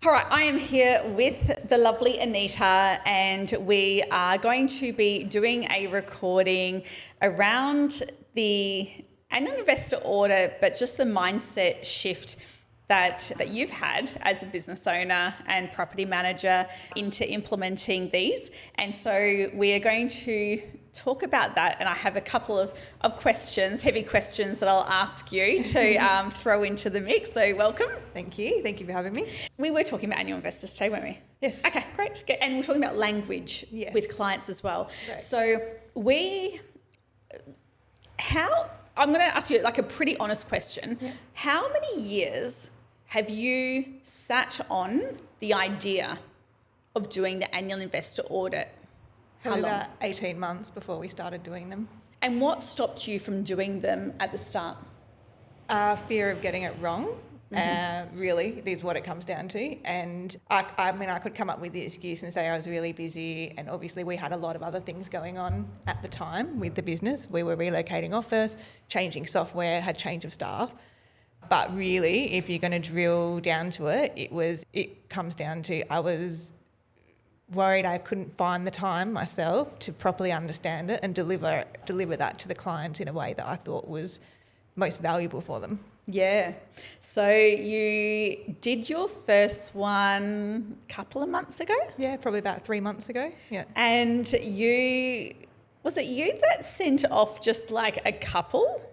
All right, I am here with the lovely Anita, and we are going to be doing a recording around the Annual Investor Audit, but just the mindset shift that you've had as a business owner and property manager into implementing these. And so we are going to talk about that, and I have a couple of questions, heavy questions that I'll ask you to throw into the mix. So welcome. Thank you for having me. We were talking about annual investors today, weren't we? Yes. Okay, great. Okay. And we're talking about language with clients as well. Right. So I'm going to ask you like a pretty honest question. Yeah. How many years have you sat on the idea of doing the annual investor audit? How long? About 18 months before we started doing them. And what stopped you from doing them at the start? Fear of getting it wrong. Really is what it comes down to. And I could come up with the excuse and say I was really busy, and obviously we had a lot of other things going on at the time with the business. We were relocating office, changing software, had change of staff. But really, if you're going to drill down to it, it comes down to I was worried I couldn't find the time myself to properly understand it and deliver that to the clients in a way that I thought was most valuable for them. Yeah. So you did your first one a couple of months ago? Yeah, probably about 3 months ago. Yeah. And was it you that sent off just like a couple?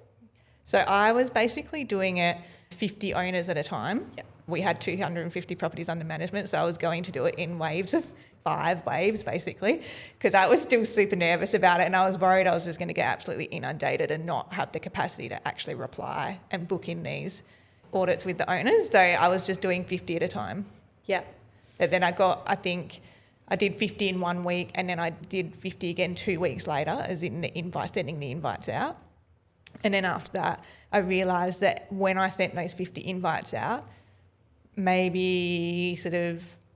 So I was basically doing it 50 owners at a time. Yep. We had 250 properties under management, so I was going to do it in waves of 5 waves basically, because I was still super nervous about it, and I was worried I was just going to get absolutely inundated and not have the capacity to actually reply and book in these audits with the owners. So I was just doing 50 at a time. Yeah. But then I did 50 in 1 week, and then I did 50 again 2 weeks later, as in sending the invites out. And then after that, I realised that when I sent those 50 invites out, maybe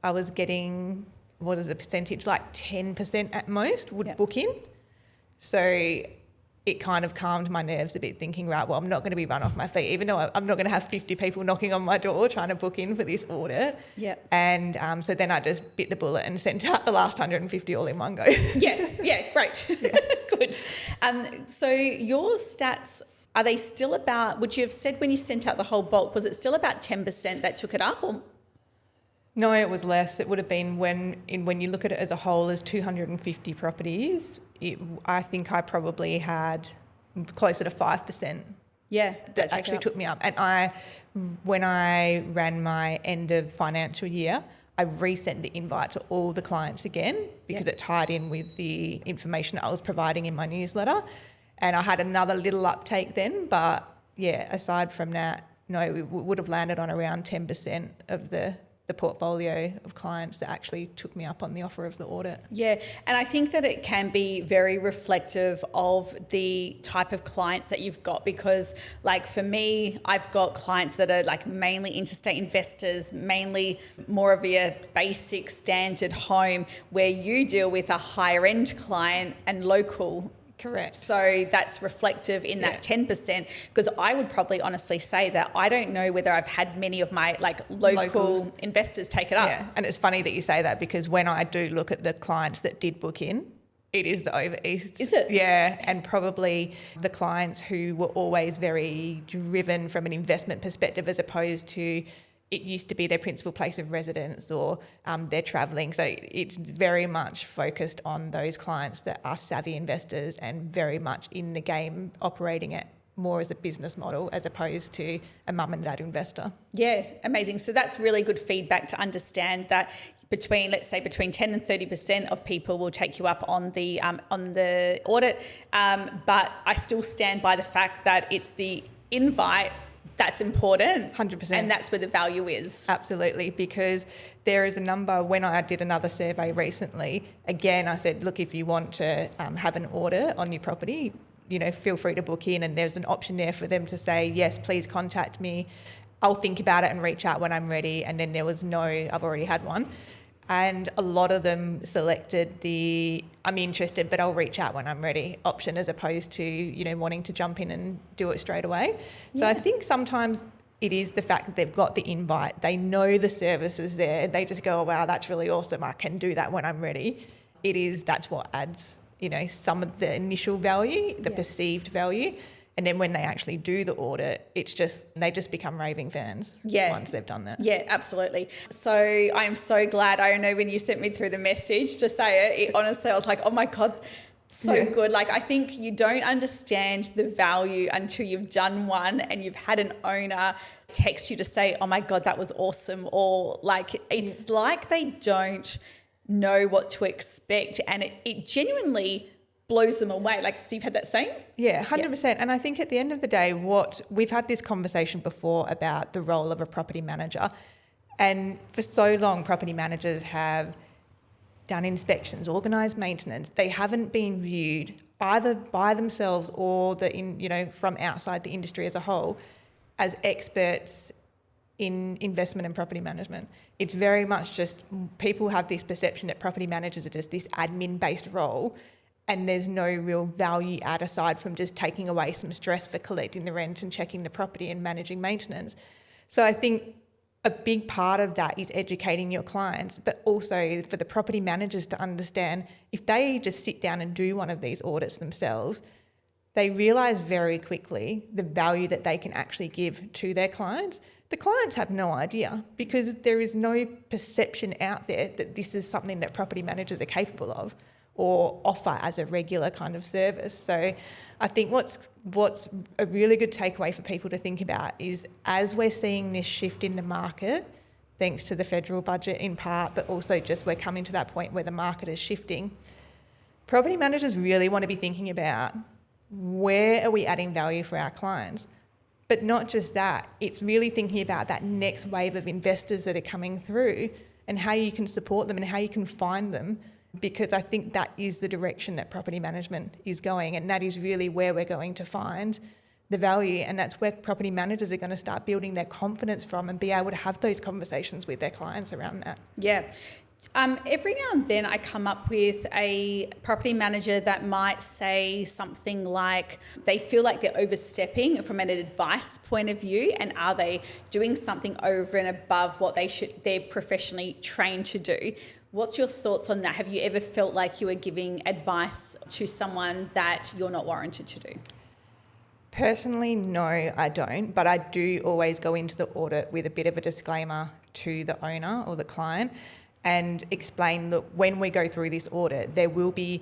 I was getting, what is the percentage, like 10% at most would book in. So it kind of calmed my nerves a bit, thinking, right, well, I'm not going to be run off my feet, even though I'm not going to have 50 people knocking on my door trying to book in for this audit. Yeah. And so then I just bit the bullet and sent out the last 150 all in one go. Yeah, great. Yeah. Good. So your stats, are they still about, would you have said when you sent out the whole bulk, was it still about 10% that took it up? Or? No, it was less. It would have been when you look at it as a whole as 250 properties, I think I probably had closer to 5%. Yeah, that actually took me up. And when I ran my end of financial year, I resent the invite to all the clients again because it tied in with the information I was providing in my newsletter. And I had another little uptake then, but yeah, aside from that, no, we would have landed on around 10% of the portfolio of clients that actually took me up on the offer of the audit. Yeah, and I think that it can be very reflective of the type of clients that you've got, because like for me, I've got clients that are like mainly interstate investors, mainly more of a basic standard home, where you deal with a higher end client and local. Correct. So that's reflective in that 10%, because I would probably honestly say that I don't know whether I've had many of my like local investors take it up. Yeah, and it's funny that you say that, because when I do look at the clients that did book in, it is the over east. Is it? Yeah, and probably the clients who were always very driven from an investment perspective, as opposed to it used to be their principal place of residence, or they're travelling. So it's very much focused on those clients that are savvy investors and very much in the game, operating it more as a business model as opposed to a mum and dad investor. Yeah, amazing. So that's really good feedback to understand that between 10 and 30% of people will take you up on the audit. But I still stand by the fact that it's the invite that's important. 100%. And that's where the value is. Absolutely, because there is a number. When I did another survey recently, again, I said, look, if you want to have an audit on your property, feel free to book in, and there's an option there for them to say, yes, please contact me. I'll think about it and reach out when I'm ready. And then there was no, I've already had one. And a lot of them selected the I'm interested, but I'll reach out when I'm ready option, as opposed to, wanting to jump in and do it straight away. So I think sometimes it is the fact that they've got the invite, they know the service is there, they just go, oh, wow, that's really awesome, I can do that when I'm ready. That's what adds, some of the initial value, the perceived value. And then when they actually do the audit, they just become raving fans once they've done that. Yeah, absolutely. So I am so glad. I know when you sent me through the message to say it honestly, I was like, oh my God, so good. Like, I think you don't understand the value until you've done one and you've had an owner text you to say, oh my God, that was awesome. Or like, it's like they don't know what to expect. And it genuinely blows them away. Like, so you've had that same? Yeah, 100%. Yeah. And I think at the end of the day, we've had this conversation before about the role of a property manager. And for so long, property managers have done inspections, organised maintenance. They haven't been viewed either by themselves or from outside the industry as a whole as experts in investment and property management. It's very much just people have this perception that property managers are just this admin-based role, and there's no real value add aside from just taking away some stress for collecting the rent and checking the property and managing maintenance. So I think a big part of that is educating your clients, but also for the property managers to understand if they just sit down and do one of these audits themselves, they realise very quickly the value that they can actually give to their clients. The clients have no idea because there is no perception out there that this is something that property managers are capable of or offer as a regular kind of service. So I think what's a really good takeaway for people to think about is as we're seeing this shift in the market, thanks to the federal budget in part, but also just we're coming to that point where the market is shifting, property managers really want to be thinking about where are we adding value for our clients? But not just that, it's really thinking about that next wave of investors that are coming through and how you can support them and how you can find them, because I think that is the direction that property management is going, and that is really where we're going to find the value, and that's where property managers are going to start building their confidence from and be able to have those conversations with their clients around that. Yeah. Every now and then I come up with a property manager that might say something like they feel like they're overstepping from an advice point of view, and are they doing something over and above what they're professionally trained to do. What's your thoughts on that? Have you ever felt like you were giving advice to someone that you're not warranted to do? Personally, no, I don't. But I do always go into the audit with a bit of a disclaimer to the owner or the client and explain, look, when we go through this audit, there will be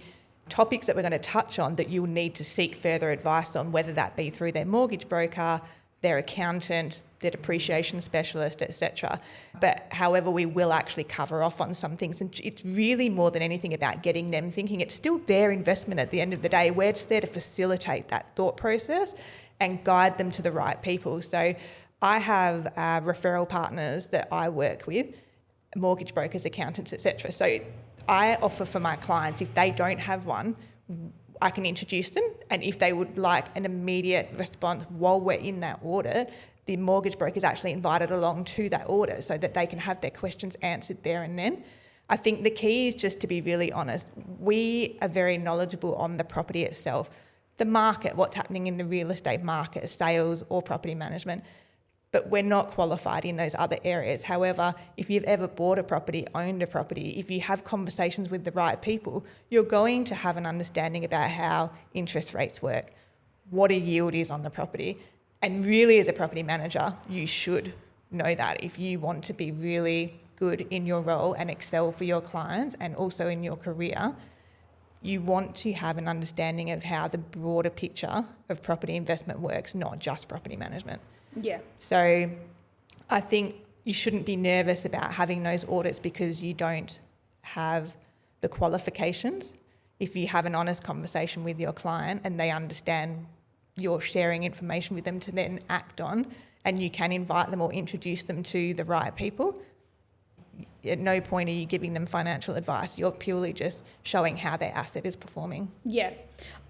topics that we're going to touch on that you'll need to seek further advice on, whether that be through their mortgage broker, their accountant, their depreciation specialist, etc. But however, we will actually cover off on some things. And it's really more than anything about getting them thinking. It's still their investment at the end of the day. We're just there to facilitate that thought process and guide them to the right people. So I have referral partners that I work with, mortgage brokers, accountants, etc. So I offer for my clients, if they don't have one, I can introduce them, and if they would like an immediate response while we're in that audit, the mortgage broker is actually invited along to that audit so that they can have their questions answered there and then. I think the key is just to be really honest. We are very knowledgeable on the property itself, the market, what's happening in the real estate market, sales or property management, but we're not qualified in those other areas. However, if you've ever bought a property, owned a property, if you have conversations with the right people, you're going to have an understanding about how interest rates work, what a yield is on the property. And really, as a property manager, you should know that if you want to be really good in your role and excel for your clients and also in your career. You want to have an understanding of how the broader picture of property investment works, not just property management. Yeah. So I think you shouldn't be nervous about having those audits because you don't have the qualifications. If you have an honest conversation with your client and they understand you're sharing information with them to then act on, and you can invite them or introduce them to the right people, at no point are you giving them financial advice. You're purely just showing how their asset is performing. Yeah.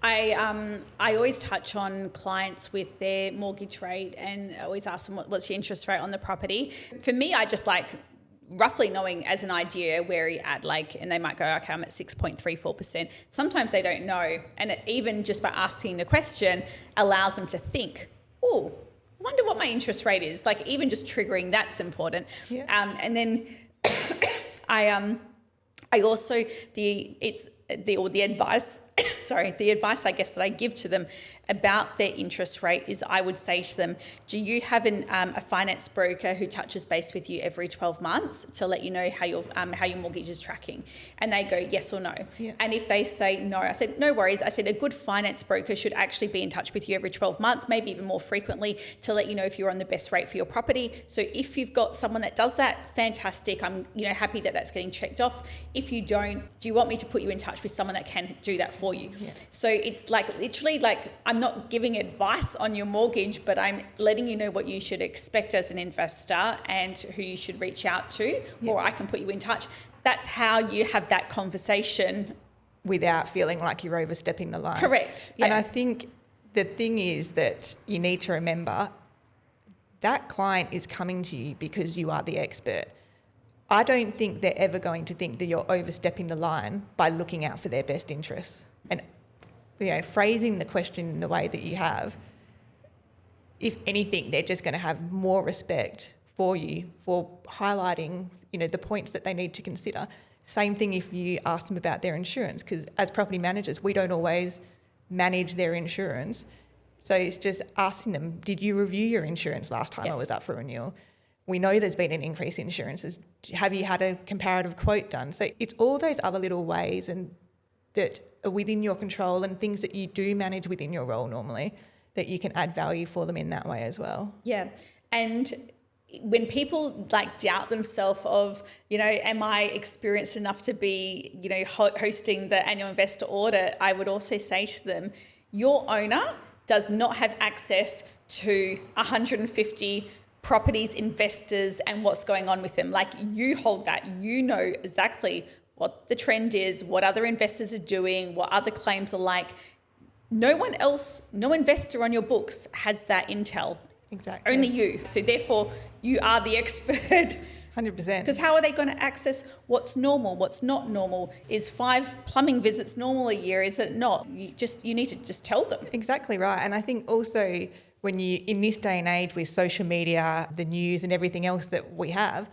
I always touch on clients with their mortgage rate and I always ask them what's your interest rate on the property. For me, I just like roughly knowing as an idea where you're at, and they might go, okay, I'm at 6.34%. Sometimes they don't know. And even just by asking the question allows them to think, oh, I wonder what my interest rate is. Like even just triggering that's important. Yeah. And then I also the advice the advice I guess that I give to them about their interest rate is I would say to them, do you have a finance broker who touches base with you every 12 months to let you know how your mortgage is tracking? And they go yes or no. Yeah. And if they say no, I said no worries. I said a good finance broker should actually be in touch with you every 12 months, maybe even more frequently, to let you know if you're on the best rate for your property. So if you've got someone that does that, fantastic. I'm happy that that's getting checked off. If you don't, do you want me to put you in touch with someone that can do that for you? Yeah. So it's like literally like I'm not giving advice on your mortgage, but I'm letting you know what you should expect as an investor and who you should reach out to, or I can put you in touch. That's how you have that conversation without feeling like you're overstepping the line. Correct. Yeah. And I think the thing is that you need to remember that client is coming to you because you are the expert. I don't think they're ever going to think that you're overstepping the line by looking out for their best interests. And phrasing the question in the way that you have, if anything, they're just going to have more respect for you for highlighting, the points that they need to consider. Same thing if you ask them about their insurance, because as property managers, we don't always manage their insurance. So it's just asking them, did you review your insurance last time I was up for renewal? We know there's been an increase in insurances. Have you had a comparative quote done? So it's all those other little ways and that are within your control and things that you do manage within your role normally that you can add value for them in that way as well. Yeah. And when people doubt themselves of, am I experienced enough to be, hosting the annual investor audit, I would also say to them, your owner does not have access to 150 properties, investors, and what's going on with them. Like you hold that, know exactly what the trend is, what other investors are doing, what other claims are like. No one else, no investor on your books has that intel. Exactly. Only you. So therefore, you are the expert. 100%. Because how are they going to access what's normal, what's not normal? Is 5 plumbing visits normal a year? Is it not? You need to just tell them. Exactly right. And I think also when you, in this day and age with social media, the news and everything else that we have,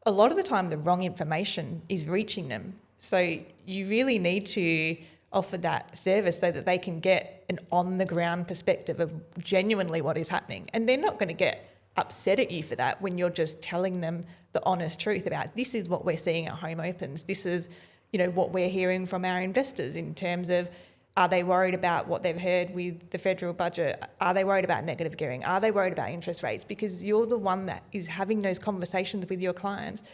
a lot of the time the wrong information is reaching them. So you really need to offer that service so that they can get an on-the-ground perspective of genuinely what is happening. And they're not going to get upset at you for that when you're just telling them the honest truth about this is what we're seeing at home opens. This is, what we're hearing from our investors in terms of, are they worried about what they've heard with the federal budget? Are they worried about negative gearing? Are they worried about interest rates? Because you're the one that is having those conversations with your clients.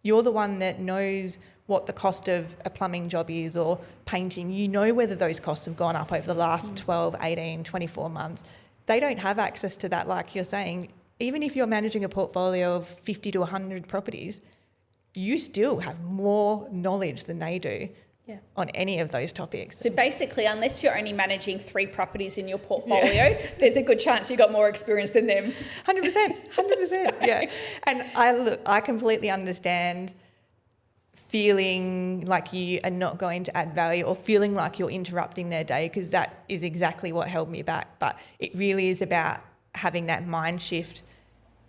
You're the one that knows what the cost of a plumbing job is or painting. You know whether those costs have gone up over the last 12, 18, 24 months. They don't have access to that, like you're saying. Even if you're managing a portfolio of 50 to 100 properties, you still have more knowledge than they do. On any of those topics. So basically, unless you're only managing 3 properties in your portfolio, there's a good chance you've got more experience than them. 100%. Yeah. And I completely understand feeling like you are not going to add value or feeling like you're interrupting their day, because that is exactly what held me back. But it really is about having that mind shift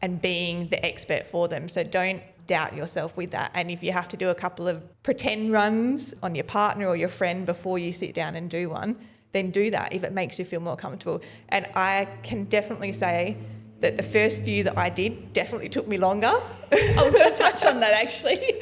and being the expert for them. So don't doubt yourself with that. And if you have to do a couple of pretend runs on your partner or your friend before you sit down and do one, then do that if it makes you feel more comfortable. And I can definitely say that the first few that I did definitely took me longer. I was going to touch on that actually.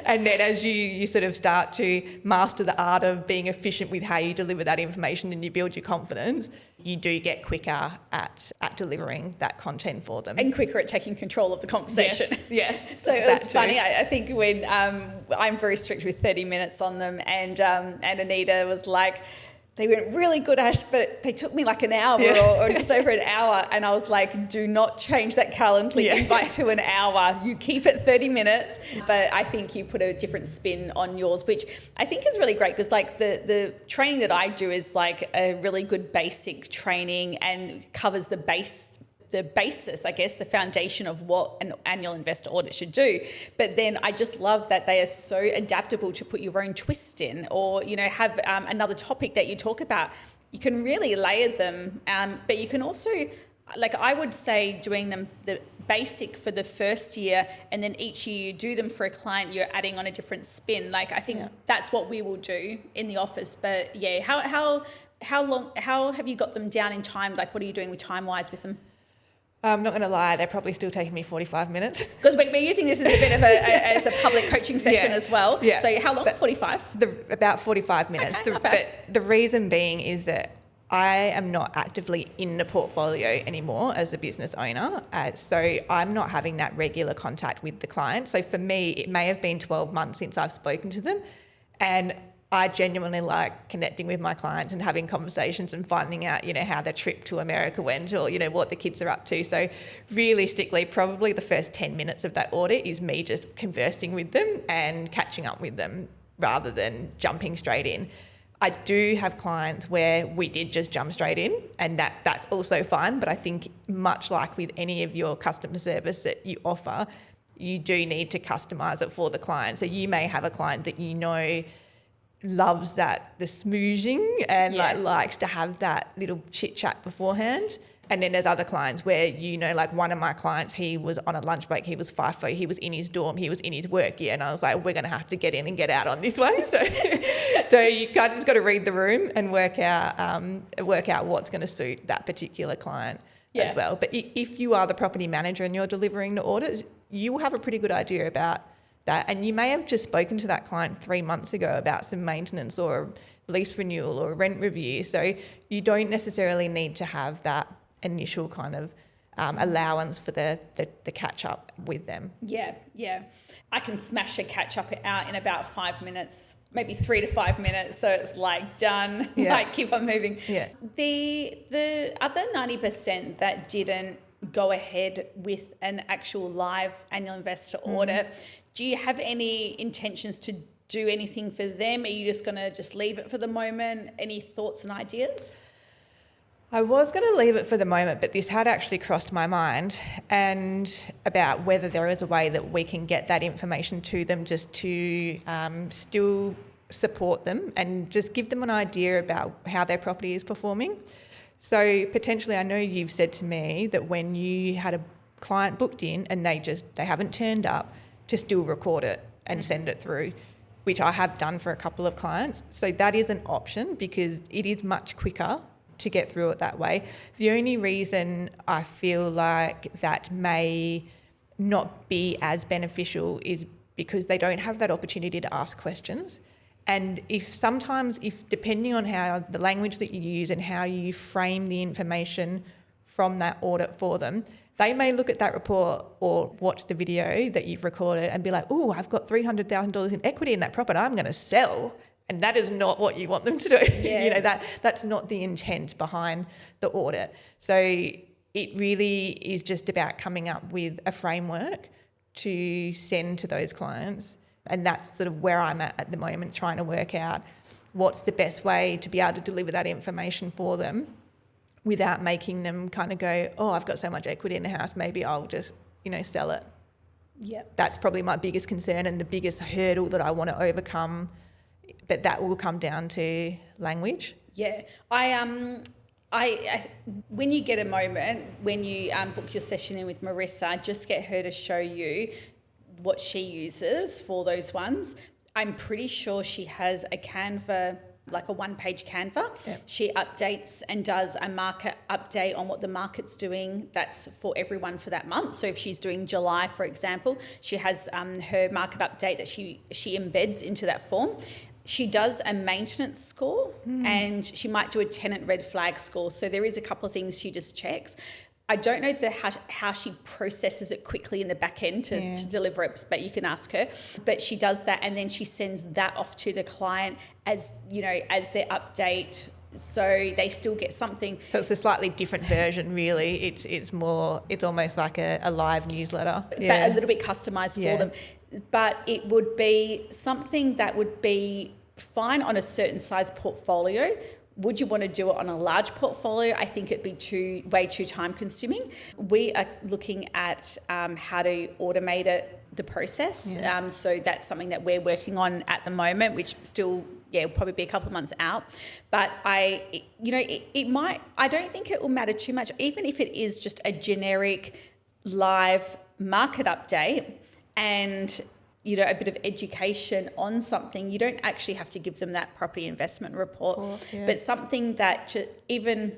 And then as you sort of start to master the art of being efficient with how you deliver that information and you build your confidence, you do get quicker at delivering that content for them. And quicker at taking control of the conversation. Yes. So it was funny. I think when I'm very strict with 30 minutes on them, and Anita was like, they went really good, Ash, but they took me like an hour or just over an hour. And I was like, do not change that Calendly invite to an hour. You keep it 30 minutes. But I think you put a different spin on yours, which I think is really great, because like the training that I do is like a really good basic training and covers the basis, I guess, the foundation of what an annual investor audit should do. But then I just love that they are so adaptable to put your own twist in, or, have another topic that you talk about. You can really layer them, but you can also like I would say doing them the basic for the first year, and then each year you do them for a client, you're adding on a different spin. Like I think that's what we will do in the office. But yeah, how have you got them down in time? Like what are you doing with time wise with them? I'm not going to lie, they're probably still taking me 45 minutes. Because we're using this as a bit of as a public coaching session as well. Yeah. So how long? 45? About 45 minutes. Okay, not bad. But the reason being is that I am not actively in the portfolio anymore as a business owner. So I'm not having that regular contact with the client. So for me, it may have been 12 months since I've spoken to them. And I genuinely like connecting with my clients and having conversations and finding out, how their trip to America went or, what the kids are up to. So realistically, probably the first 10 minutes of that audit is me just conversing with them and catching up with them rather than jumping straight in. I do have clients where we did just jump straight in, and that's also fine. But I think much like with any of your customer service that you offer, you do need to customise it for the client. So you may have a client that loves the smoozing and likes to have that little chit chat beforehand. And then there's other clients where, like one of my clients, he was on a lunch break, he was FIFO, he was in his dorm, he was in his work year. And I was like, we're going to have to get in and get out on this one. So you kind of just got to read the room and work out what's going to suit that particular client as well. But if you are the property manager and you're delivering the audits, you will have a pretty good idea about that. And you may have just spoken to that client 3 months ago about some maintenance or lease renewal or rent review. So you don't necessarily need to have that initial kind of allowance for the catch up with them. Yeah. I can smash a catch up out in about 5 minutes, maybe 3 to 5 minutes. So it's like done, like keep on moving. Yeah. The other 90% that didn't go ahead with an actual live annual investor audit, do you have any intentions to do anything for them? Are you just going to just leave it for the moment? Any thoughts and ideas? I was going to leave it for the moment, but this had actually crossed my mind, and about whether there is a way that we can get that information to them just to still support them and just give them an idea about how their property is performing. So potentially, I know you've said to me that when you had a client booked in and they haven't turned up, to still record it and send it through, which I have done for a couple of clients. So that is an option because it is much quicker to get through it that way. The only reason I feel like that may not be as beneficial is because they don't have that opportunity to ask questions. And if depending on how the language that you use and how you frame the information from that audit for them, they may look at that report or watch the video that you've recorded and be like, oh, I've got $300,000 in equity in that property I'm going to sell. And that is not what you want them to do. Yeah. That's not the intent behind the audit. So it really is just about coming up with a framework to send to those clients. And that's sort of where I'm at the moment, trying to work out what's the best way to be able to deliver that information for them without making them kind of go, oh, I've got so much equity in the house, maybe I'll just, sell it. Yeah. That's probably my biggest concern and the biggest hurdle that I want to overcome. But that will come down to language. Yeah. I when you get a moment, when you book your session in with Marissa, just get her to show you what she uses for those ones. I'm pretty sure she has a Canva, like a one-page Canva. Yep. She updates and does a market update on what the market's doing. That's for everyone for that month. So if she's doing July, for example, she has her market update that she embeds into that form. She does a maintenance score and she might do a tenant red flag score. So there is a couple of things she just checks. I don't know how she processes it quickly in the back end to deliver it, but you can ask her. But she does that and then she sends that off to the client as their update. So they still get something. So it's a slightly different version, really. It's almost like a live newsletter. But a little bit customised for them. But it would be something that would be fine on a certain size portfolio. Would you want to do it on a large portfolio? I think it'd be way too time consuming. We are looking at how to automate it the process. Yeah. So that's something that we're working on at the moment, which still, will probably be a couple of months out. But I don't think it will matter too much, even if it is just a generic live market update and a bit of education on something. You don't actually have to give them that property investment report, but something that even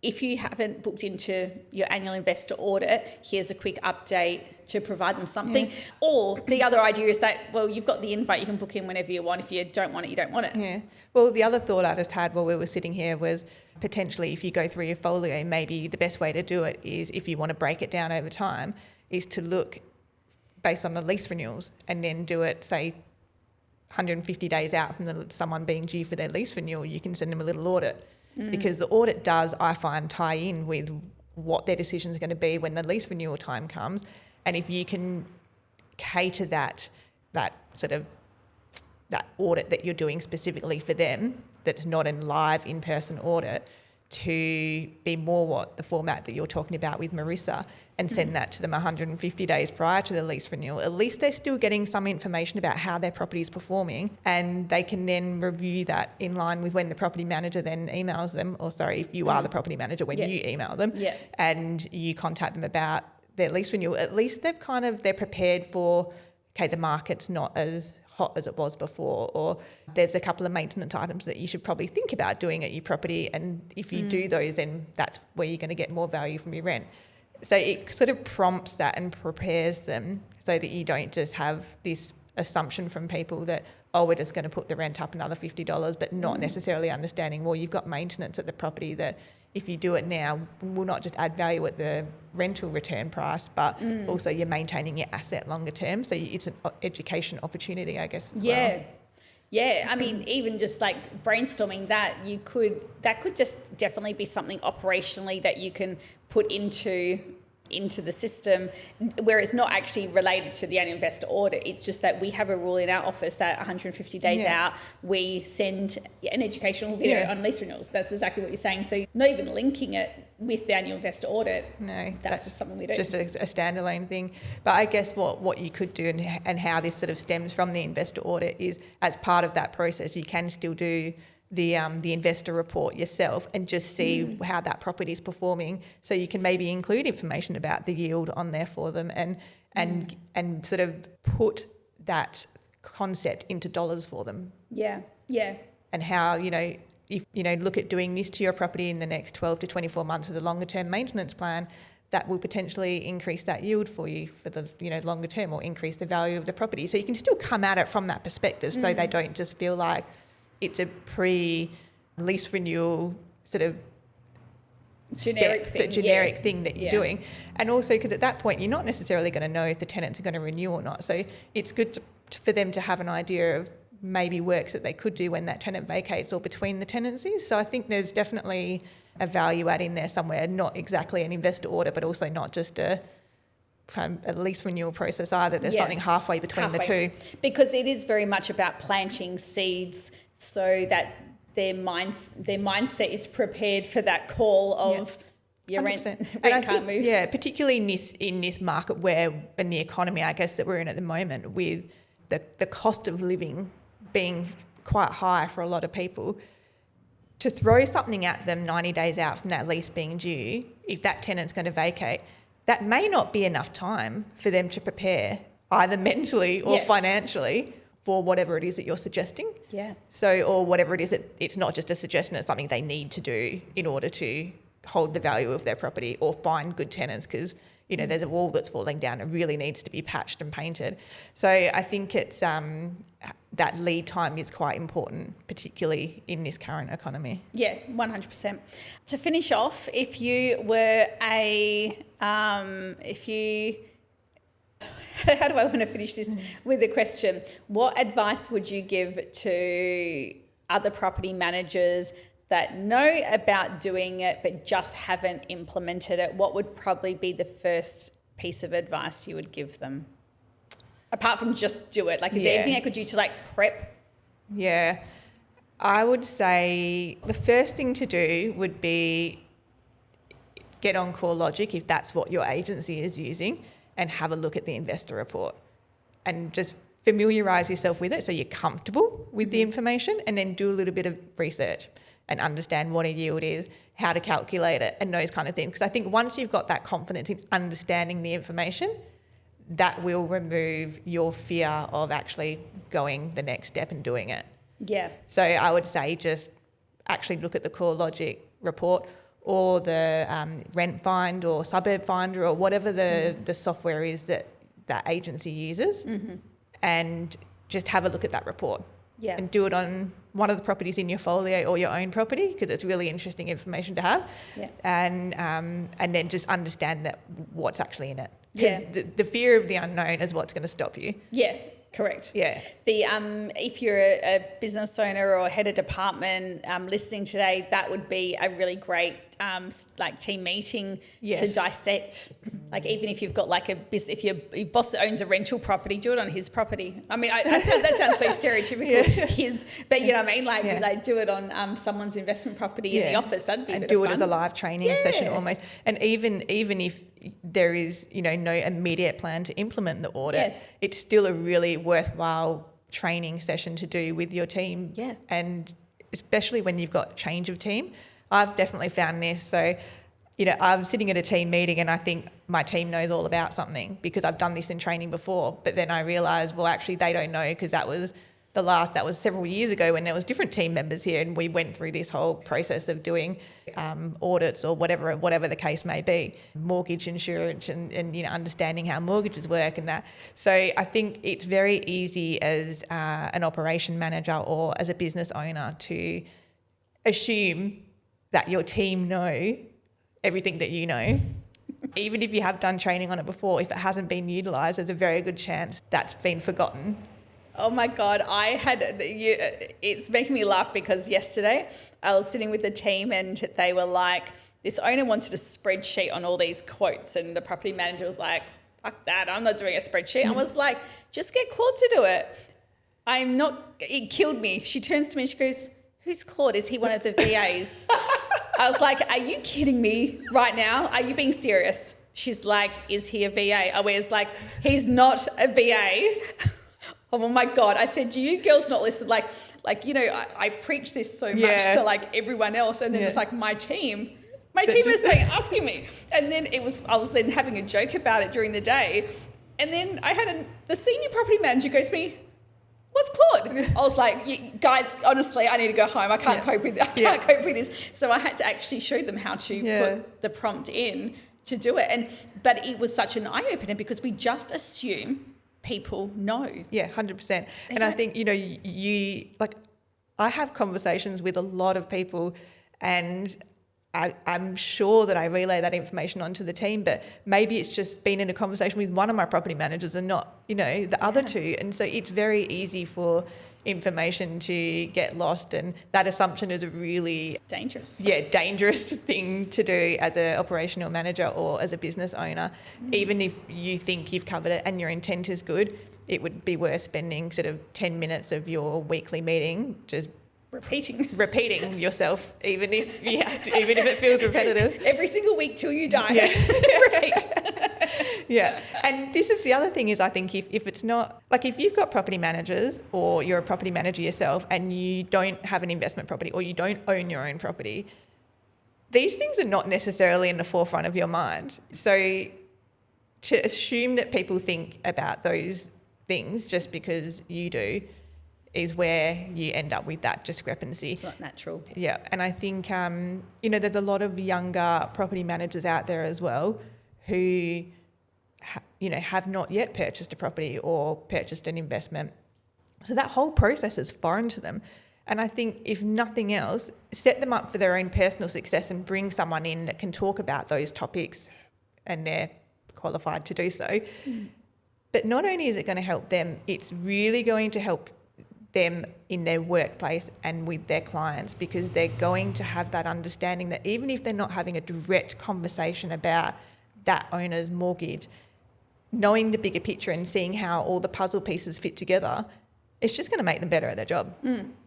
if you haven't booked into your annual investor audit, here's a quick update to provide them something. Yeah. Or the other idea is that, well, you've got the invite, you can book in whenever you want. If you don't want it, you don't want it. Yeah. Well, the other thought I just had while we were sitting here was potentially if you go through your folio, maybe the best way to do it is, if you want to break it down over time, is to look based on the lease renewals and then do it, say, 150 days out from someone being due for their lease renewal. You can send them a little audit. Because the audit does, I find, tie in with what their decision is going to be when the lease renewal time comes. And if you can cater that audit that you're doing specifically for them, that's not a live in-person audit, to be more what the format that you're talking about with Marissa, and send that to them 150 days prior to the lease renewal. At least they're still getting some information about how their property is performing, and they can then review that in line with when the property manager then emails them, or sorry, if you are the property manager, when you email them, and you contact them about their lease renewal. At least they're prepared for, okay, the market's not as hot as it was before, or there's a couple of maintenance items that you should probably think about doing at your property, and if you do those, then that's where you're going to get more value from your rent. So it sort of prompts that and prepares them so that you don't just have this assumption from people that, oh, we're just going to put the rent up another $50, but not necessarily understanding, well, you've got maintenance at the property that if you do it now will not just add value at the rental return price, but also you're maintaining your asset longer term. So it's an education opportunity, I guess, as well. Yeah, I mean, even just like brainstorming that, that could just definitely be something operationally that you can put into the system, where it's not actually related to the annual investor audit. It's just that we have a rule in our office that 150 days out, we send an educational video on lease renewals. That's exactly what you're saying. So not even linking it with the annual investor audit. No, that's just something we do. Just a standalone thing. But I guess what you could do and how this sort of stems from the investor audit is, as part of that process, you can still do the investor report yourself and just see how that property is performing. So you can maybe include information about the yield on there for them, and sort of put that concept into dollars for them. Yeah. And how, if look at doing this to your property in the next 12 to 24 months as a longer term maintenance plan, that will potentially increase that yield for you for the longer term, or increase the value of the property. So you can still come at it from that perspective, so they don't just feel like it's a pre-lease renewal sort of generic thing that you're doing. And also because at that point you're not necessarily going to know if the tenants are going to renew or not. So it's good for them to have an idea of maybe works that they could do when that tenant vacates or between the tenancies. So I think there's definitely a value add in there somewhere, not exactly an investor audit, but also not just a lease renewal process either. There's something halfway between the two. Because it is very much about planting seeds so that their mindset is prepared for that call of your rent can't move. Yeah, particularly in this market in the economy, I guess, that we're in at the moment, with the cost of living being quite high for a lot of people, to throw something at them 90 days out from that lease being due, if that tenant's going to vacate, that may not be enough time for them to prepare either mentally or financially for whatever it is that you're suggesting. Yeah. So, or whatever it is, it's not just a suggestion, it's something they need to do in order to hold the value of their property or find good tenants, because, there's a wall that's falling down. It really needs to be patched and painted. So I think it's that lead time is quite important, particularly in this current economy. Yeah, 100%. To finish off, if you were how do I want to finish this with a question? What advice would you give to other property managers that know about doing it but just haven't implemented it? What would probably be the first piece of advice you would give them? Apart from just do it. Is there anything I could do to prep? Yeah. I would say the first thing to do would be get on CoreLogic if that's what your agency is using, and have a look at the investor report and just familiarise yourself with it so you're comfortable with the information, and then do a little bit of research and understand what a yield is, how to calculate it, and those kind of things. Because I think once you've got that confidence in understanding the information, that will remove your fear of actually going the next step and doing it. Yeah. So I would say just actually look at the CoreLogic report, or the rent find or suburb finder, or whatever the software is that agency uses, and just have a look at that report. Yeah. And do it on one of the properties in your folio or your own property, because it's really interesting information to have. Yeah. And then just understand that what's actually in it. Yeah. Because the fear of the unknown is what's going to stop you. Yeah. Correct. Yeah. The if you're a business owner or head of department listening today, that would be a really great like team meeting to dissect. Like, even if you've got like if your boss owns a rental property, do it on his property. I mean, that sounds so stereotypical, his, but you know what I mean. Like do it on someone's investment property in the office. That'd be a bit do of it fun. as a live training session almost. And even if there is, you know, no immediate plan to implement the audit, it's still a really worthwhile training session to do with your team. Yeah. And especially when you've got change of team. I've definitely found this. So, you know, I'm sitting at a team meeting and I think my team knows all about something because I've done this in training before. But then I realised, well, actually they don't know, because that was several years ago when there was different team members here, and we went through this whole process of doing audits or whatever the case may be, mortgage insurance and you know, understanding how mortgages work and that. So I think it's very easy as an operation manager or as a business owner to assume that your team know everything that you know. Even if you have done training on it before, if it hasn't been utilised, there's a very good chance that's been forgotten. Oh my God, it's making me laugh because yesterday I was sitting with the team and they were like, this owner wanted a spreadsheet on all these quotes, and the property manager was like, fuck that, I'm not doing a spreadsheet. I was like, just get Claude to do it. It killed me. She turns to me and she goes, who's Claude? Is he one of the VAs? I was like, are you kidding me right now? Are you being serious? She's like, is he a VA? I was like, he's not a VA. Oh my God. I said, do you girls not listen? Like, you know, I preach this so much to like everyone else. And then it's like my team is asking me. And then I was then having a joke about it during the day. And then I had the senior property manager goes to me, what's Claude? I was like, guys, honestly, I need to go home. I can't cope with this. So I had to actually show them how to put the prompt in to do it. But it was such an eye-opener because we just assume people know. Yeah, 100%. And I think, you know, I have conversations with a lot of people, and I'm sure that I relay that information onto the team, but maybe it's just been in a conversation with one of my property managers and not, you know, the other two. And so it's very easy for information to get lost, and that assumption is a really dangerous thing to do as an operational manager or as a business owner. Even if you think you've covered it and your intent is good, it would be worth spending sort of 10 minutes of your weekly meeting just repeating yourself, even if it feels repetitive. Every single week till you die. Repeat. Yeah. And this is the other thing is, I think if it's not, like if you've got property managers or you're a property manager yourself and you don't have an investment property or you don't own your own property, these things are not necessarily in the forefront of your mind. So to assume that people think about those things just because you do is where you end up with that discrepancy. It's not natural. Yeah. And I think, you know, there's a lot of younger property managers out there as well who have not yet purchased a property or purchased an investment. So that whole process is foreign to them. And I think if nothing else, set them up for their own personal success and bring someone in that can talk about those topics, and they're qualified to do so. But not only is it going to help them, it's really going to help them in their workplace and with their clients, because they're going to have that understanding that even if they're not having a direct conversation about that owner's mortgage, knowing the bigger picture and seeing how all the puzzle pieces fit together, it's just going to make them better at their job.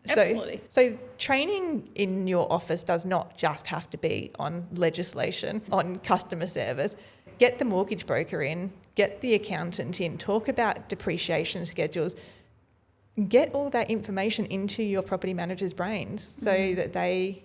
Absolutely. So training in your office does not just have to be on legislation, on customer service. get the mortgage broker in, get the accountant in, talk about depreciation schedules, get all that information into your property manager's brains so that they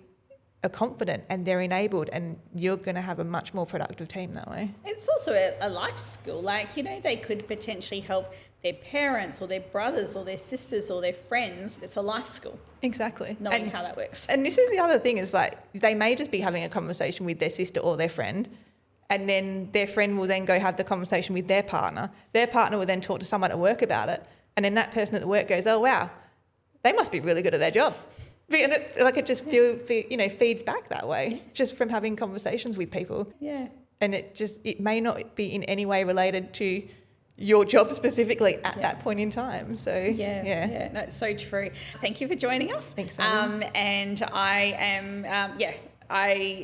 are confident and they're enabled, and you're going to have a much more productive team that way. It's also a life skill. Like, you know, they could potentially help their parents or their brothers or their sisters or their friends. It's a life skill. Exactly. Knowing how that works. And this is the other thing, is like, they may just be having a conversation with their sister or their friend, and then their friend will then go have the conversation with their partner. Their partner will then talk to someone at work about it. And then that person at the work goes, oh, wow, they must be really good at their job. And it just feeds back that way, just from having conversations with people. Yeah. And it may not be in any way related to your job specifically at that point in time. So yeah, no, it's so true. Thank you for joining us. Thanks, Maddie. And I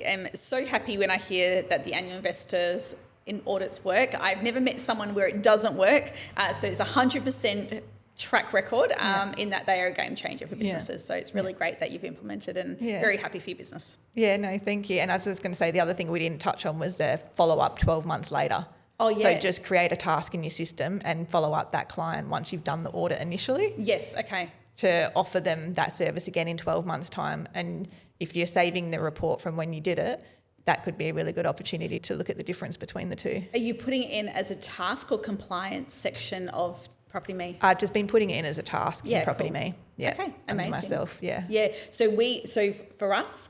am so happy when I hear that the annual investors in audits work. I've never met someone where it doesn't work. So it's 100% track record in that they are a game changer for businesses. So it's really great that you've implemented, and very happy for your business. Yeah, no, thank you. And I was just going to say, the other thing we didn't touch on was the follow-up 12 months later. Oh, yeah. So just create a task in your system and follow up that client once you've done the audit initially. Yes, okay. To offer them that service again in 12 months' time. And if you're saving the report from when you did it, that could be a really good opportunity to look at the difference between the two. Are you putting it in as a task or compliance section of Property Me? I've just been putting it in as a task in Property Me. Yeah. Okay, amazing. Myself, yeah. Yeah, so for us,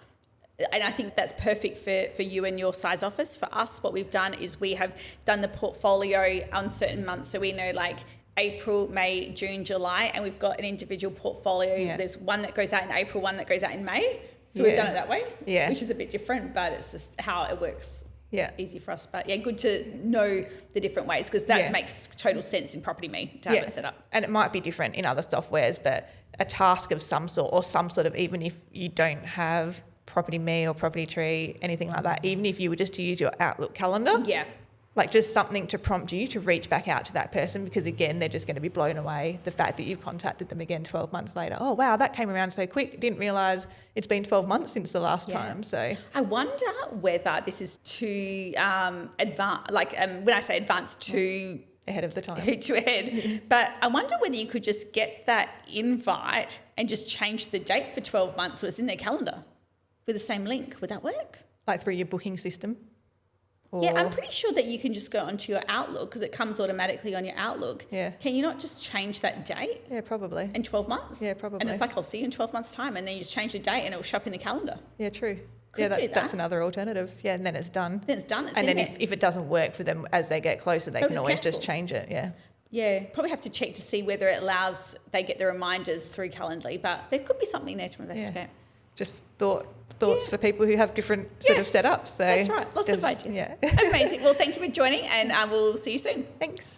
and I think that's perfect for you and your size office. For us, what we've done is we have done the portfolio on certain months. So we know like April, May, June, July, and we've got an individual portfolio. Yeah. There's one that goes out in April, one that goes out in May. So we've done it that way, which is a bit different, but it's just how it works. Yeah, easy for us, but good to know the different ways, because that makes total sense in Property Me to have it set up. And it might be different in other softwares, but a task of some sort, or some sort of, even if you don't have Property Me or Property Tree, anything like that, even if you were just to use your Outlook calendar, like just something to prompt you to reach back out to that person, because again, they're just going to be blown away the fact that you've contacted them again 12 months later. Oh wow, that came around so quick, didn't realise it's been 12 months since the last time. So I wonder whether this is too advanced, like when I say advanced, too ahead of the time, too ahead. But I wonder whether you could just get that invite and just change the date for 12 months so it's in their calendar with the same link. Would that work? Like through your booking system? Yeah, I'm pretty sure that you can just go onto your Outlook, because it comes automatically on your Outlook. Yeah. Can you not just change that date? Yeah, probably. In 12 months? Yeah, probably. And it's like, I'll see you in 12 months' time, and then you just change the date and it will show up in the calendar. Yeah, true. Could do that's another alternative. Yeah, and then it's done. Then it's done. It's and in then there. if it doesn't work for them as they get closer, they can always just change it. Yeah. Yeah, probably have to check to see whether it allows, they get the reminders through Calendly, but there could be something there to investigate. Yeah. Just thoughts for people who have different sort of setups. So that's right. Lots of ideas. Yeah. Amazing. Well, thank you for joining, and we'll see you soon. Thanks.